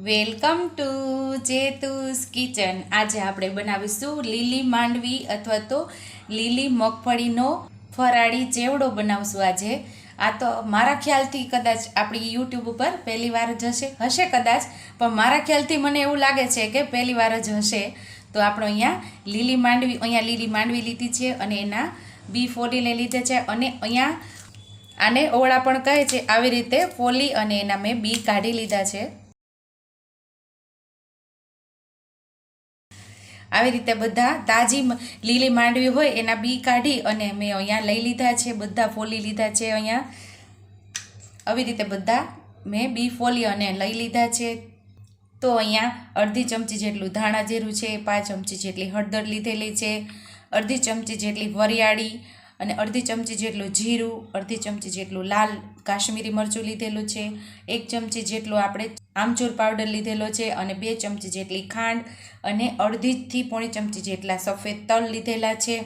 Welcome to જેતુસ kitchen. આજે આપણે બનાવીશું લીલી માંડવી અથવા તો લીલી મગફળીનો ફરાળી ચેવડો બનાવશું આજે। આ તો મારા ખ્યાલથી કદાચ આપણી યુટ્યુબ ઉપર પહેલી વાર જ હશે કદાચ, પણ મારા ખ્યાલથી મને એવું લાગે છે કે પહેલી વાર જ હશે। તો આપણે અહીંયા લીલી માંડવી લીધી છે અને એના બી ફોલીને લીધે છે, અને અહીંયા આને ઓળા પણ કહે છે। આવી રીતે ફોલી અને એના મેં બી કાઢી લીધા છે। આવી રીતે બધા તાજી લીલી માંડવી હોય એના બી કાઢી અને મેં અહીંયા લઈ લીધા છે, બધા ફોલી લીધા છે। અહીંયા આવી રીતે બધા મેં બી ફોલી અને લઈ લીધા છે। તો અહીંયા અડધી ચમચી જેટલું ધાણા જીરું છે, 5 ચમચી જેટલી હળદર લીધેલી છે, અડધી ચમચી જેટલી વરિયાળી અને અડધી ચમચી જેટલું જીરું, અડધી ચમચી જેટલું લાલ કાશ્મીરી મરચું લીધેલું છે, 1 ચમચી જેટલું આપણે આમચૂર પાવડર લીધેલો છે, અને 2 ચમચી જેટલી ખાંડ અને અડધીથી પોણી ચમચી જેટલા સફેદ તલ લીધેલા છે,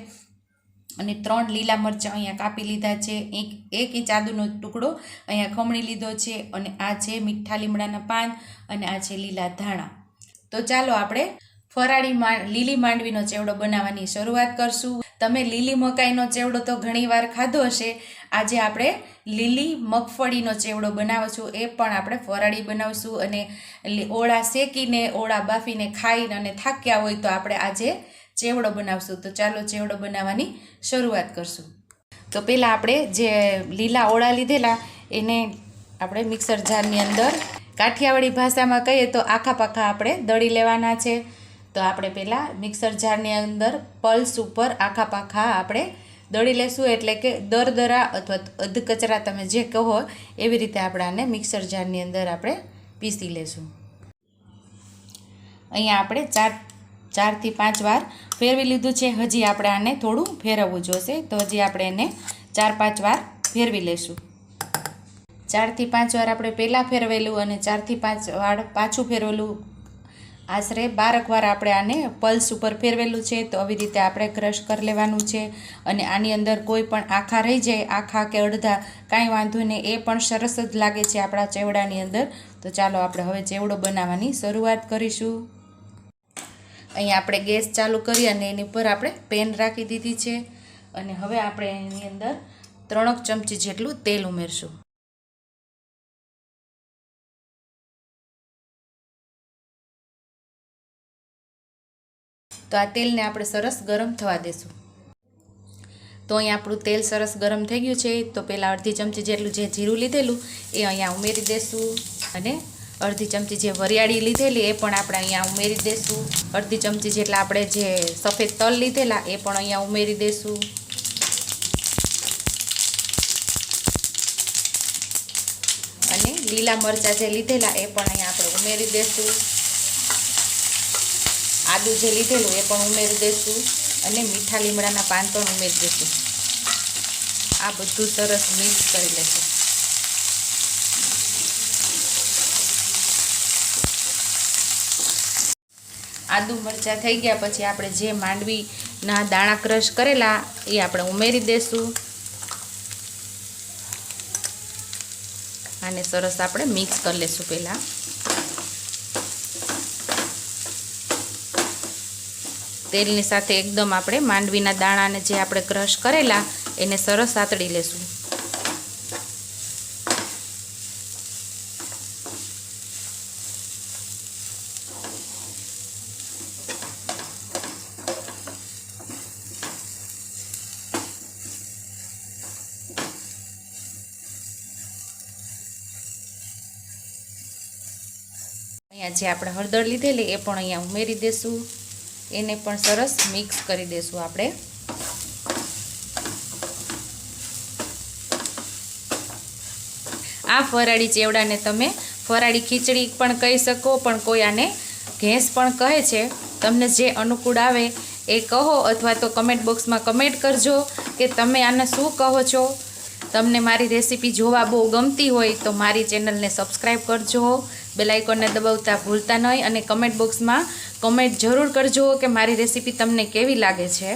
અને 3 લીલા મરચાં અહીંયા કાપી લીધા છે, 1 ઇંચ આદુનો ટુકડો અહીંયા ખમણી લીધો છે, અને આ છે મીઠા લીમડાના પાન અને આ છે લીલા ધાણા। તો ચાલો આપણે ફરાળી લીલી માંડવીનો ચેવડો બનાવવાની શરૂઆત કરશું। તમે લીલી મકાઈનો ચેવડો તો ઘણીવાર ખાધો હશે, આજે આપણે લીલી મગફળીનો ચેવડો બનાવશું, એ પણ આપણે ફરાળી બનાવશું। અને ઓળા શેકીને ઓળા બાફીને ખાઈને અને થાક્યા હોય તો આપણે આજે ચેવડો બનાવશું। તો ચાલો ચેવડો બનાવવાની શરૂઆત કરશું। તો પહેલાં આપણે જે લીલા ઓળા લીધેલા એને આપણે મિક્સર જારની અંદર, કાઠિયાવાડી ભાષામાં કહીએ તો આખા પાખા આપણે દળી લેવાના છે। તો આપણે પહેલાં મિક્સર જારની અંદર પલ્સ ઉપર આખા પાખા આપણે દળી લેશું, એટલે કે દરદરા અથવા અધકચરા તમે જે કહો એવી રીતે આપણે આને મિક્સર જારની અંદર આપણે પીસી લેશું। અહીંયા આપણે 4 થી 5 વાર ફેરવી લીધું છે, હજી આપણે આને થોડું ફેરવવું જોશે, તો હજી આપણે એને 4-5 વાર ફેરવી લેશું। 4 થી 5 વાર આપણે પહેલાં ફેરવેલું અને 4 થી 5 વાર પાછું ફેરવેલું, આશરે 12 વાર આપણે આને પલ્સ ઉપર ફેરવેલું છે। તો આવી રીતે આપણે ક્રશ કરી લેવાનું છે, અને આની અંદર કોઈ પણ આખા રહી જાય, આખા કે અડધા કાંઈ વાંધો નહીં, એ પણ સરસ જ લાગે છે આપણા ચેવડાની અંદર। તો ચાલો આપણે હવે ચેવડો બનાવવાની શરૂઆત કરીશું। અહીંયા આપણે ગેસ ચાલુ કરી અને એની ઉપર આપણે પેન રાખી દીધી છે, અને હવે આપણે એની અંદર 3 ચમચી જેટલું તેલ ઉમેરશું। તો આ તેલને આપણે સરસ ગરમ થવા દેશું। તો અહીંયા આપણું તેલ સરસ ગરમ થઈ ગયું છે, તો પહેલાં અડધી ચમચી જેટલું જે જીરું લીધેલું એ અહીંયા ઉમેરી દઈશું, અને અડધી ચમચી જે વરિયાળી લીધેલી એ પણ આપણે અહીંયા ઉમેરી દઈશું, અડધી ચમચી જેટલા આપણે જે સફેદ તલ લીધેલા એ પણ અહીંયા ઉમેરી દઈશું, અને લીલા મરચાં જે લીધેલા એ પણ અહીંયા આપણે ઉમેરી દઈશું, આદુ જે લીધેલું એ પણ ઉમેરી દઈશું, અને મીઠા લીમડાના પાન પણ ઉમેરી દઈશું। આ બધું સરસ મિક્સ કરી લેશું। આદુ મરચાં થઈ ગયા પછી આપણે જે માંડવીના દાણા ક્રશ કરેલા એ આપણે ઉમેરી દઈશું, આને સરસ આપણે મિક્સ કરી લઈશું। પહેલાં તેલની સાથે એકદમ આપણે માંડવીના દાણાને જે આપણે ક્રશ કરેલા એને સરસ સાતળી લેશું। અહીંયા જે આપણે હળદર લીધેલી એ પણ અહીંયા ઉમેરી દઈશું, એને પણ સરસ મિક્સ કરી દઈશું આપણે। આ ફરાળી ચેવડાને તમે ફરાળી ખીચડી પણ કહી શકો, પણ કોઈ આને ઘેંસ પણ કહે છે। તમને જે અનુકૂળ આવે એ કહો, અથવા તો કમેન્ટ બોક્સમાં કમેન્ટ કરજો કે તમે આને શું કહો છો। તમને મારી રેસીપી જોવા બહુ ગમતી હોય તો મારી ચેનલને સબસ્ક્રાઈબ કરજો, બેલ આઇકોનને દબાવતા ભૂલતા નહીં, અને કમેન્ટ બોક્સમાં કમેન્ટ જરૂર કરજો કે મારી રેસીપી તમને કેવી લાગે છે।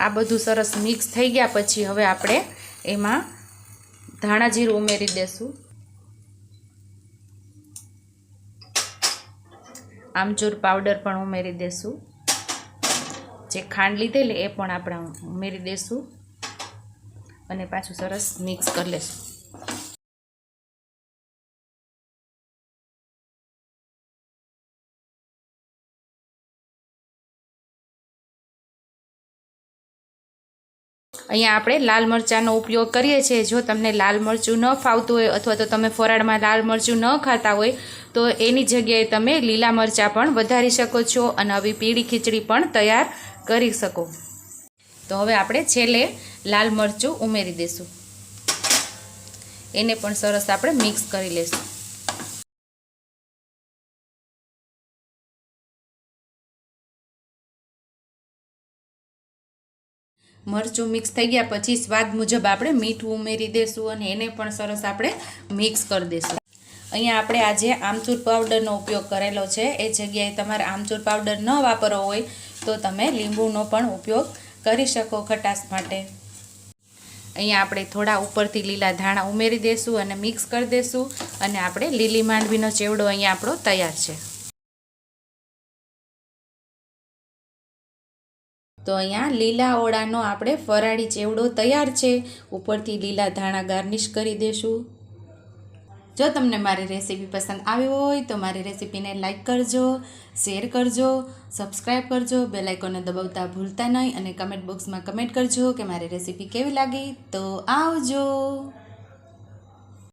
આ બધું સરસ મિક્સ થઈ ગયા પછી હવે આપણે એમાં ધાણા જીરું ઉમેરી દઈશું, આમચૂર પાવડર પણ ઉમેરી દેશું, જે ખાંડ લીધેલી એ પણ આપણે ઉમેરી દેશું અને પાછું સરસ મિક્સ કરી લેશું. અહીંયા આપણે લાલ મરચાંનો ઉપયોગ કરીએ છીએ. જો તમને લાલ મરચું ન ફાવતું હોય અથવા તો તમે ફરાળમાં લાલ મરચું ન ખાતા હોય તો એની જગ્યાએ તમે લીલા મરચાં પણ વધારી શકો છો અને આવી પીળી ખીચડી પણ તૈયાર કરી શકો. તો હવે આપણે છેલ્લે લાલ મરચું ઉમેરી દઈશું, એને પણ સરસ આપણે મિક્સ કરી લઈશું. મરચું મિક્સ થઈ ગયા પછી સ્વાદ મુજબ આપણે મીઠું ઉમેરી દઈશું અને એને પણ સરસ આપણે મિક્સ કરી દઈશું. અહીંયા આપણે આજે આમચૂર પાવડરનો ઉપયોગ કરેલો છે, એ જગ્યાએ તમારે આમચૂર પાવડર ન વાપરવો હોય તો તમે લીંબુનો પણ ઉપયોગ કરી શકો ખટાશ માટે. અહીંયા આપણે થોડા ઉપરથી લીલા ધાણા ઉમેરી દઈશું અને મિક્સ કરી દઈશું અને આપણે લીલી માંડવીનો ચેવડો અહીંયા આપણો તૈયાર છે. તો અહીંયા લીલા ઓળાનો આપણે ફરાળી ચેવડો તૈયાર છે. ઉપરથી લીલા ધાણા ગાર્નિશ કરી દઈશું. જો તમને મારી રેસીપી પસંદ આવી હોય તો મારી રેસીપીને લાઈક કરજો, શેર કરજો, સબસ્ક્રાઈબ કરજો, બેલ આઇકોનને દબાવતા ભૂલતા નહીં અને કમેન્ટ બોક્સમાં કમેન્ટ કરજો કે મારી રેસીપી કેવી લાગી. તો આવજો.